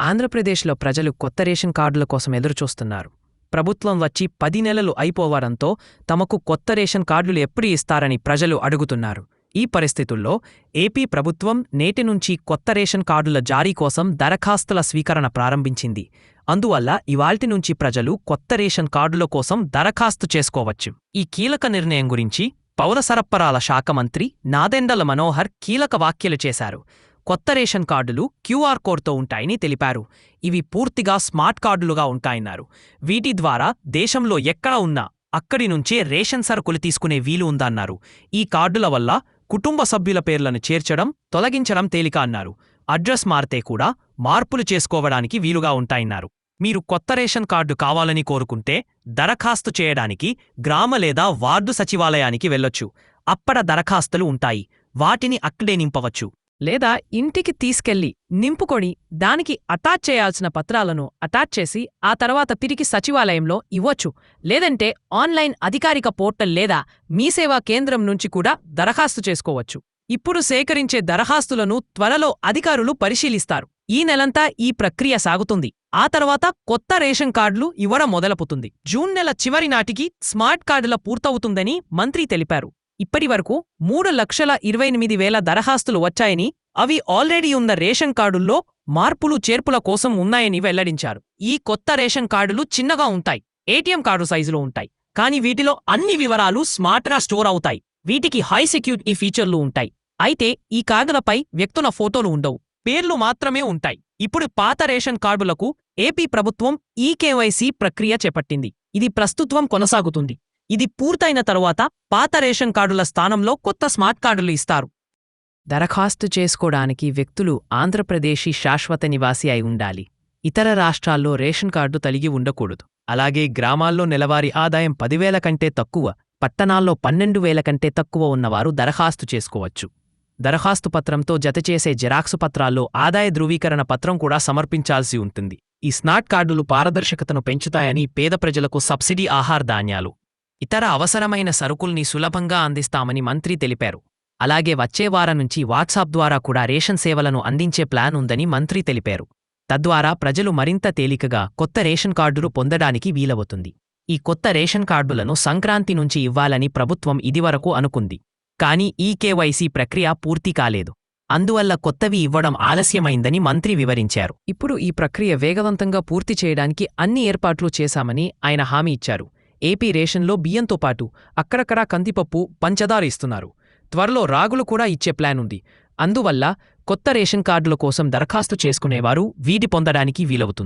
ఆంధ్రప్రదేశ్లో ప్రజలు కొత్త రేషన్ కార్డుల కోసం ఎదురుచూస్తున్నారు. ప్రభుత్వం వచ్చి 10 నెలలు అయిపోవడంతో తమకు కొత్త రేషన్ కార్డులు ఎప్పుడు ఇస్తారని ప్రజలు అడుగుతున్నారు. ఈ పరిస్థితుల్లో ఏపీ ప్రభుత్వం నేటి నుంచి కొత్త రేషన్ కార్డుల జారీ కోసం దరఖాస్తుల స్వీకరణ ప్రారంభించింది. అందువల్ల ఇవాల్టి నుంచి ప్రజలు కొత్త రేషన్ కార్డుల కోసం దరఖాస్తు చేసుకోవచ్చు. ఈ కీలక నిర్ణయం గురించి పౌర సరఫరాల శాఖ మంత్రి నాదెండ్ల మనోహర్ కీలక వ్యాఖ్యలు చేశారు. కొత్త రేషన్ కార్డులు క్యూఆర్ కోడ్తో ఉంటాయని తెలిపారు. ఇవి పూర్తిగా స్మార్ట్ కార్డులుగా ఉంటాయన్నారు. వీటి ద్వారా దేశంలో ఎక్కడ ఉన్నా అక్కడి నుంచే రేషన్ సరుకులు తీసుకునే వీలు ఉందన్నారు. ఈ కార్డుల వల్ల కుటుంబ సభ్యుల పేర్లను చేర్చడం, తొలగించడం తేలిక అన్నారు. అడ్రస్ మారితే కూడా మార్పులు చేసుకోవడానికి వీలుగా ఉంటాయన్నారు. మీరు కొత్త రేషన్ కార్డు కావాలని కోరుకుంటే దరఖాస్తు చేయడానికి గ్రామ లేదా వార్డు సచివాలయానికి వెళ్ళొచ్చు. అక్కడ దరఖాస్తులు ఉంటాయి. వాటిని అక్కడే నింపవచ్చు. లేదా ఇంటికి తీసుకెళ్లి నింపుకొని దానికి అటాచ్ చేయాల్సిన పత్రాలను అటాచ్ చేసి ఆ తర్వాత తిరిగి సచివాలయంలో ఇవ్వొచ్చు. లేదంటే ఆన్లైన్ అధికారిక పోర్టల్ లేదా మీ సేవా కేంద్రం నుంచి కూడా దరఖాస్తు చేసుకోవచ్చు. ఇప్పుడు సేకరించే దరఖాస్తులను త్వరలో అధికారులు పరిశీలిస్తారు. ఈ నెలంతా ఈ ప్రక్రియ సాగుతుంది. ఆ తర్వాత కొత్త రేషన్ కార్డులు ఇవ్వడం మొదలుపుతుంది. జూన్ నెల చివరి నాటికి స్మార్ట్ కార్డుల పూర్తవుతుందని మంత్రి తెలిపారు. ఇప్పటివరకు 3,28,000 దరఖాస్తులు వచ్చాయని, అవి ఆల్రెడీ ఉన్న రేషన్ కార్డుల్లో మార్పులు చేర్పుల కోసం ఉన్నాయని వెల్లడించారు. ఈ కొత్త రేషన్ కార్డులు చిన్నగా ఉంటాయి, ఏటీఎం కార్డు సైజులో ఉంటాయి. కానీ వీటిలో అన్ని వివరాలు స్మార్ట్గా స్టోర్ అవుతాయి. వీటికి హై సెక్యూరిటీ ఫీచర్లు ఉంటాయి. అయితే ఈ కార్డులపై వ్యక్తుల ఫోటోలు ఉండవు, పేర్లు మాత్రమే ఉంటాయి. ఇప్పుడు పాత రేషన్ కార్డులకు ఏపీ ప్రభుత్వం ఈకేవైసీ ప్రక్రియ చేపట్టింది. ఇది ప్రస్తుతం కొనసాగుతుంది. ఇది పూర్తయిన తరువాత పాత రేషన్ కార్డుల స్థానంలో కొత్త స్మార్ట్ కార్డులు ఇస్తారు. దరఖాస్తు చేసుకోవడానికి వ్యక్తులు ఆంధ్రప్రదేశీ శాశ్వత నివాసి అయి ఉండాలి. ఇతర రాష్ట్రాల్లో రేషన్ కార్డు కలిగి ఉండకూడదు. అలాగే గ్రామాల్లో నెలవారీ ఆదాయం 10,000 కంటే తక్కువ, పట్టణాల్లో 12,000 కంటే తక్కువ ఉన్నవారు దరఖాస్తు చేసుకోవచ్చు. దరఖాస్తు పత్రంతో జతచేసే జెరాక్సు పత్రాల్లో ఆదాయ ధృవీకరణ పత్రం కూడా సమర్పించాల్సి ఉంటుంది. ఈ స్మార్ట్ కార్డులు పారదర్శకతను పెంచుతాయని, పేద ప్రజలకు సబ్సిడీ ఆహార ధాన్యాలు, ఇతర అవసరమైన సరుకుల్ని సులభంగా అందిస్తామని మంత్రి తెలిపారు. అలాగే వచ్చే వారం నుంచి వాట్సాప్ ద్వారా కూడా రేషన్ సేవలను అందించే ప్లాన్ ఉందని మంత్రి తెలిపారు. తద్వారా ప్రజలు మరింత తేలికగా కొత్త రేషన్ కార్డులు పొందడానికి వీలవుతుంది. ఈ కొత్త రేషన్ కార్డులను సంక్రాంతి నుంచి ఇవ్వాలని ప్రభుత్వం ఇదివరకు అనుకుంది. కానీ ఈకేవైసీ ప్రక్రియ పూర్తి కాలేదు. అందువల్ల కొత్తవి ఇవ్వడం ఆలస్యమైందని మంత్రి వివరించారు. ఇప్పుడు ఈ ప్రక్రియ వేగవంతంగా పూర్తి చేయడానికి అన్ని ఏర్పాట్లు చేశామని ఆయన హామీ ఇచ్చారు. ఏపీ రేషన్లో బియ్యంతో పాటు అక్కడక్కడా కందిపప్పు, పంచదార ఇస్తున్నారు. త్వరలో రాగులు కూడా ఇచ్చే ప్లాన్ ఉంది. అందువల్ల కొత్త రేషన్ కార్డుల కోసం దరఖాస్తు చేసుకునేవారు వీటి పొందడానికి వీలవుతుంది.